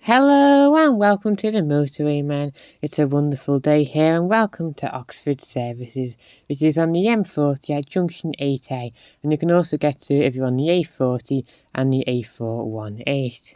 Hello and welcome to the Motorway, man. It's a wonderful day here and welcome to Oxford Services, which is on the M40 at Junction 8A, and you can also get to it if you're on the A40 and the A418.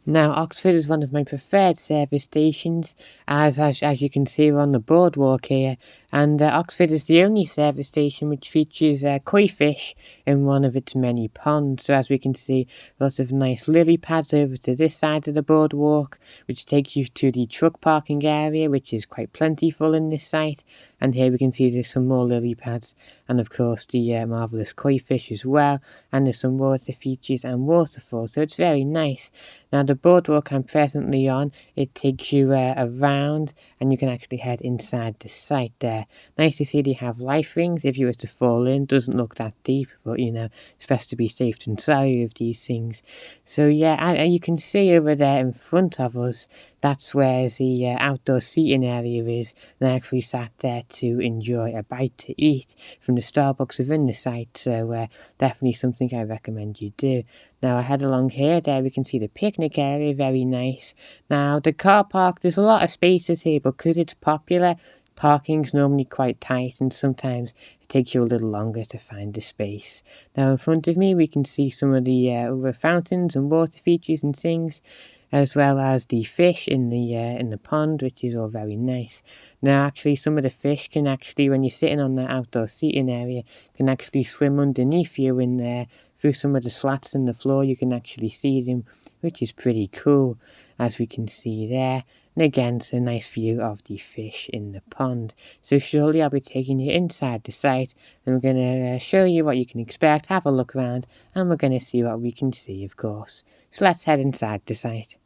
Now, Oxford is one of my preferred service stations, as you can see we're on the boardwalk here, and Oxford is the only service station which features koi fish in one of its many ponds. So as we can see, lots of nice lily pads over to this side of the boardwalk, which takes you to the truck parking area, which is quite plentiful in this site. And here we can see there's some more lily pads, and of course the marvellous koi fish as well, and there's some water features and waterfalls, so it's very nice. Now the boardwalk I'm presently on, it takes you around and you can actually head inside the site there. Nice to see they have life rings if you were to fall in. Doesn't look that deep, but you know, it's best to be safe than sorry with these things. So yeah, you can see over there in front of us, that's where the outdoor seating area is, and I actually sat there to enjoy a bite to eat from the Starbucks within the site, so definitely something I recommend you do. Now I head along here, there we can see the picnic area, very nice. Now the car park, there's a lot of spaces here because it's popular. Parking's normally quite tight and sometimes it takes you a little longer to find the space. Now in front of me we can see some of the other fountains and water features and things, as well as the fish in the pond, which is all very nice. Now actually some of the fish can actually, when you're sitting on the outdoor seating area, can actually swim underneath you in there. Through some of the slats in the floor you can actually see them, which is pretty cool, as we can see there. And again, it's a nice view of the fish in the pond. So shortly I'll be taking you inside the site and we're going to show you what you can expect, have a look around, and we're going to see what we can see, of course. So let's head inside the site.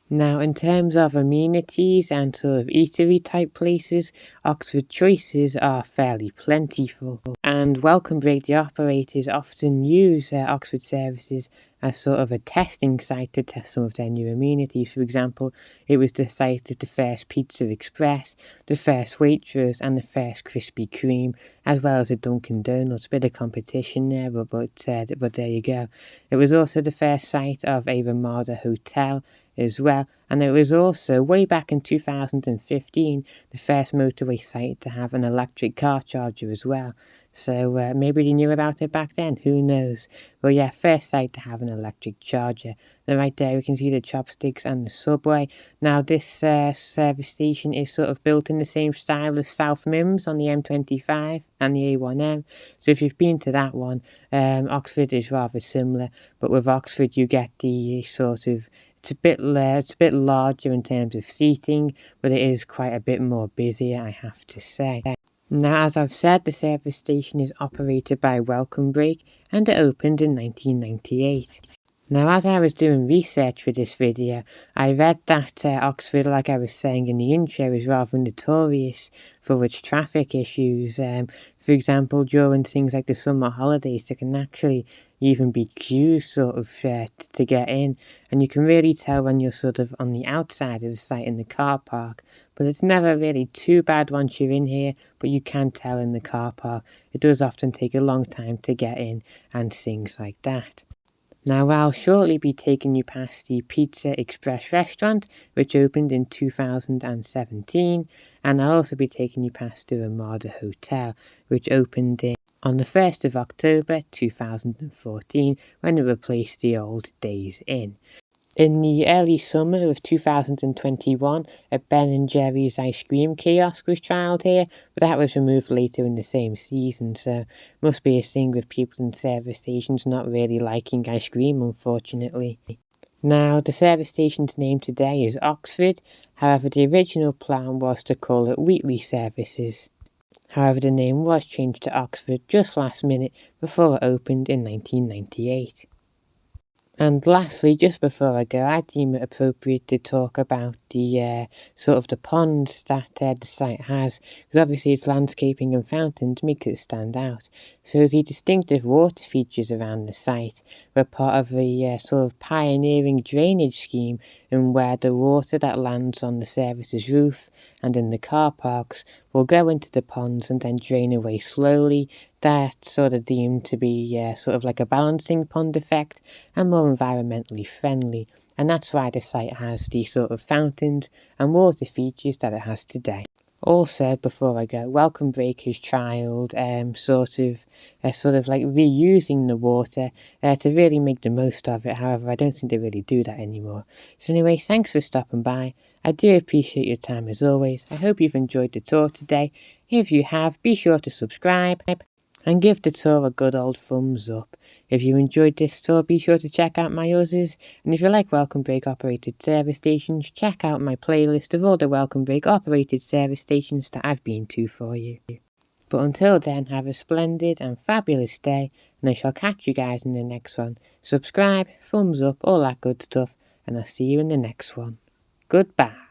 Now, in terms of amenities and sort of eatery type places, Oxford choices are fairly plentiful. And Welcome Break, the operators, often use Oxford services as sort of a testing site to test some of their new amenities. For example, it was the site of the first Pizza Express, the first Waitrose, and the first Krispy Kreme, as well as a Dunkin' Donuts. Bit of competition there, but there you go. It was also the first site of a Ramada hotel as well, and it was also, way back in 2015, the first motorway site to have an electric car charger as well. So maybe they knew about it back then, who knows. Well yeah, first site to have an electric charger. Then right there we can see the Chopsticks and the Subway. Now this service station is sort of built in the same style as South Mims on the M25 and the A1M. So if you've been to that one, Oxford is rather similar, but with Oxford you get the sort of, it's a bit larger in terms of seating, but it is quite a bit more busier, I have to say. Now, as I've said, the service station is operated by Welcome Break, and it opened in 1998. Now, as I was doing research for this video, I read that Oxford, like I was saying in the intro, is rather notorious for its traffic issues. For example, during things like the summer holidays, there can actually even be queues sort of to get in, and you can really tell when you're sort of on the outside of the site in the car park, but it's never really too bad once you're in here, but you can tell in the car park. It does often take a long time to get in and things like that. Now I'll shortly be taking you past the Pizza Express restaurant, which opened in 2017, and I'll also be taking you past the Ramada Hotel, which opened on the 1st of October 2014, when it replaced the old Days Inn. In the early summer of 2021, a Ben & Jerry's ice cream kiosk was trialled here, but that was removed later in the same season, so must be a thing with people in service stations not really liking ice cream, unfortunately. Now, the service station's name today is Oxford, however the original plan was to call it Wheatley Services. However, the name was changed to Oxford just last minute before it opened in 1998. And lastly, just before I go, I deem it appropriate to talk about the sort of the ponds that the site has, because obviously its landscaping and fountains make it stand out. So the distinctive water features around the site were part of a sort of pioneering drainage scheme, in where the water that lands on the service's roof and in the car parks will go into the ponds and then drain away slowly. That's sort of deemed to be sort of like a balancing pond effect and more environmentally friendly. and that's why the site has the sort of fountains and water features that it has today. Also, before I go, Welcome Break has trialled sort of like reusing the water to really make the most of it. However, I don't think they really do that anymore. So anyway, thanks for stopping by. I do appreciate your time as always. I hope you've enjoyed the tour today. If you have, be sure to subscribe and give the tour a good old thumbs up. If you enjoyed this tour, be sure to check out my others, and if you like Welcome Break operated service stations, check out my playlist of all the Welcome Break operated service stations that I've been to for you. But until then, have a splendid and fabulous day, and I shall catch you guys in the next one. Subscribe, thumbs up, all that good stuff, and I'll see you in the next one. Goodbye.